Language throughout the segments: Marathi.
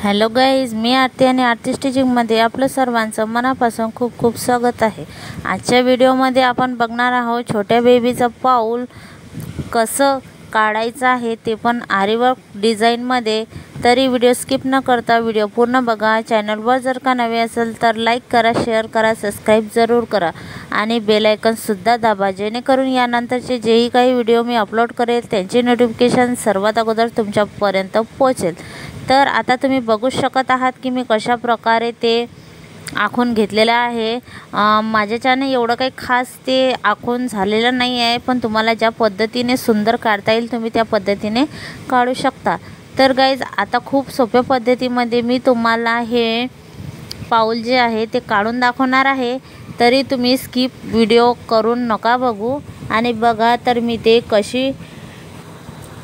हॅलो गाईज, मी आरती आणि आरती स्टिचिंगमध्ये आपलं सर्वांचं मनापासून खूप खूप स्वागत आहे। आजच्या व्हिडिओमध्ये आपण बघणार आहोत छोट्या बेबीचं पाऊल कसं काढायचं आहे, ते पण आरीवर्क डिझाईनमध्ये। तरी व्हिडिओ स्किप न करता व्हिडिओ पूर्ण बघा। चॅनलवर जर का नवे असेल तर लाईक करा, शेअर करा, सबस्क्राईब जरूर करा आणि बेल आयकॉनसुद्धा दाबा, जेणेकरून यानंतरचे जेही काही व्हिडिओ मी अपलोड करेल त्यांचे नोटिफिकेशन सर्वात अगोदर तुमच्यापर्यंत पोहोचेल। तर आता तुम्ही बघू शकत आहात की मी कशा प्रकारे ते आखून घेतलेलं आहे। माझ्याच्याने एवढं काही खास ते आखून झालेलं नाही आहे, पण तुम्हाला ज्या पद्धतीने सुंदर काढता येईल तुम्ही त्या पद्धतीने काढू शकता। तर गाईज, आता खूप सोप्या पद्धतीमध्ये मी तुम्हाला हे पाऊल जे आहे ते काढून दाखवणार आहे। तरी तुम्ही स्किप व्हिडिओ करून नका बघू आणि बघा तर मी ते कशी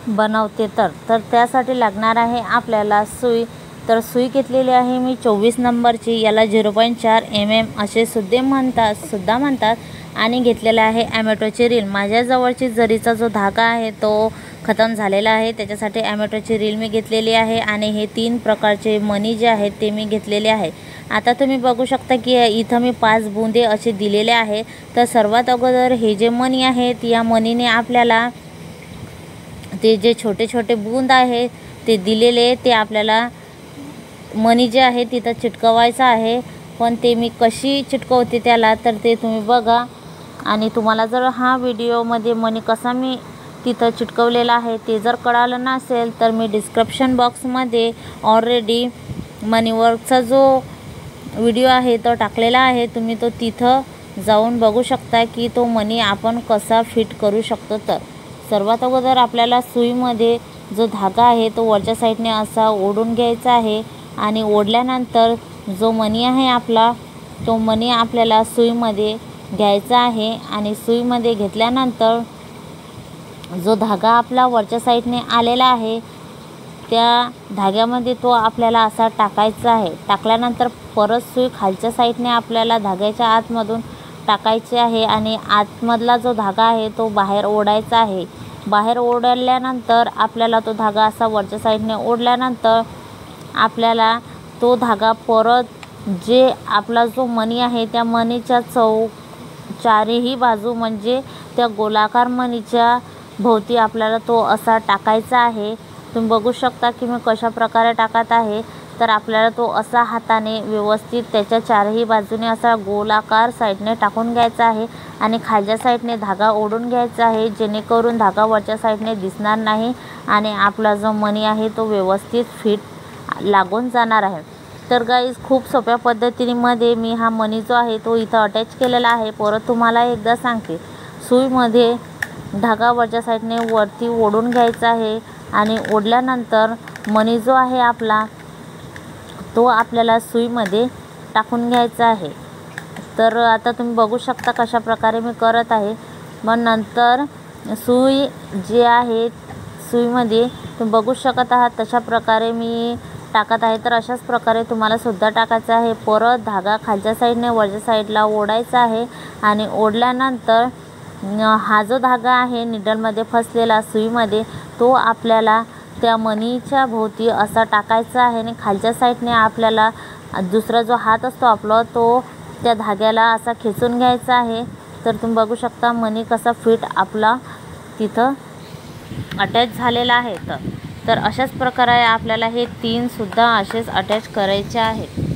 बनवते। तर त्यासाठी लागणार आहे आपल्याला सुई। तर सुई घेतलेली आहे मी 24 नंबरची, याला 0.4 mm असे सुद्धा म्हणतात आणि घेतलेला आहे ॲमेटोची रील। माझ्याजवळची जरीचा जो धागा आहे तो खतम झालेला आहे, त्याच्यासाठी ॲमेटोची रील मी घेतलेली आहे आणि हे 3 प्रकारचे मणी जे आहेत ते मी घेतलेले आहे। आता तुम्ही बघू शकता की इथं मी 5 बुंदे असे दिलेले आहे। तर सर्वात अगोदर हे जे मणी आहेत या मणीने आपल्याला ते जे छोटे छोटे बूंद आहे ते दिलेले ते आपल्याला मणी जे आहे तिथं चिटकवायचं आहे। पण ते मी कशी चिटकवते त्याला तर ते तुम्ही बघा। आणि तुम्हाला जर हा व्हिडिओमध्ये मणी कसा मी तिथं चिटकवलेला आहे ते जर कळालं नसेल तर मी डिस्क्रिप्शन बॉक्समध्ये ऑलरेडी मणीवर्कचा जो व्हिडिओ आहे तो टाकलेला आहे, तुम्ही तो तिथं जाऊन बघू शकता की तो मणी आपण कसा फिट करू शकतो। तर सर्वात अगोदर आपल्याला सुईमध्ये जो धागा आहे तो वरच्या साईडने असा ओढून घ्यायचा आहे आणि ओढल्यानंतर जो मणी आहे आपला तो मणी आपल्याला सुईमध्ये घ्यायचा आहे आणि सुईमध्ये घेतल्यानंतर जो धागा आपला वरच्या साईडने आलेला आहे त्या धाग्यामध्ये तो आपल्याला असा टाकायचा आहे। टाकल्यानंतर परत सुई खालच्या साईडने आपल्याला धाग्याच्या आतमधून टाकायचे आहे आणि आतमधला जो धागा आहे तो बाहेर ओढायचा आहे। बाहेर ओढल्यानंतर आपल्याला तो धागा असा वरच्या साईडने ओढल्यानंतर आपल्याला तो धागा परत जे आपला जो मणी आहे त्या मणीच्या चारही बाजू म्हणजे त्या गोलाकार मणीच्या भोवती आपल्याला तो असा टाकायचा आहे। तुम्ही बघू शकता की मी कशा प्रकारे टाकत आहे। तर आपल्याला तो असा हाताने व्यवस्थित त्याच्या चारही बाजूने असा गोलाकार साईडने टाकून घ्यायचा आहे आणि खालच्या साईडने धागा ओढून घ्यायचा आहे, जेणेकरून धागा वरच्या साईडने दिसणार नाही आणि आपला जो मणी आहे तो व्यवस्थित फिट लागून जाणार आहे। तर गाईज, खूप सोप्या पद्धतीमध्ये मी हा मणी जो आहे तो इथं अटॅच केलेला आहे। परत तुम्हाला एकदा सांगते, सुईमध्ये धागा वरच्या साईडने वरती ओढून घ्यायचा आहे आणि ओढल्यानंतर मणी जो आहे आपला तो आपल्याला सुईमध्ये टाकून घ्यायचा आहे। तर आता तुम्ही बघू शकता कशा प्रकारे मी करत आहे। मग नंतर सुई जे आहे सुईमध्ये तुम्ही बघू शकत आहात तशा प्रकारे मी टाकत आहे। तर अशाच प्रकारे तुम्हाला सुद्धा टाकायचं आहे। परत धागा खालच्या साईडने वरच्या साईडला ओढायचा आहे आणि ओढल्यानंतर हा जो धागा आहे निडलमध्ये फसलेला सुईमध्ये तो आपल्याला त्या मणीच्या भोवती असा टाकायचा आहे आणि खालच्या साईडने आपल्याला दुसरा जो हात असतो आपला तो त्या धाग्याला असा खेचून घ्यायचा आहे। तर तुम्ही बघू शकता मणी कसा फिट आपला तिथं अटॅच झालेला आहे। तर अशाच प्रकारे आपल्याला हे 3 सुद्धा असेच अटॅच करायचे आहेत।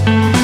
आहे.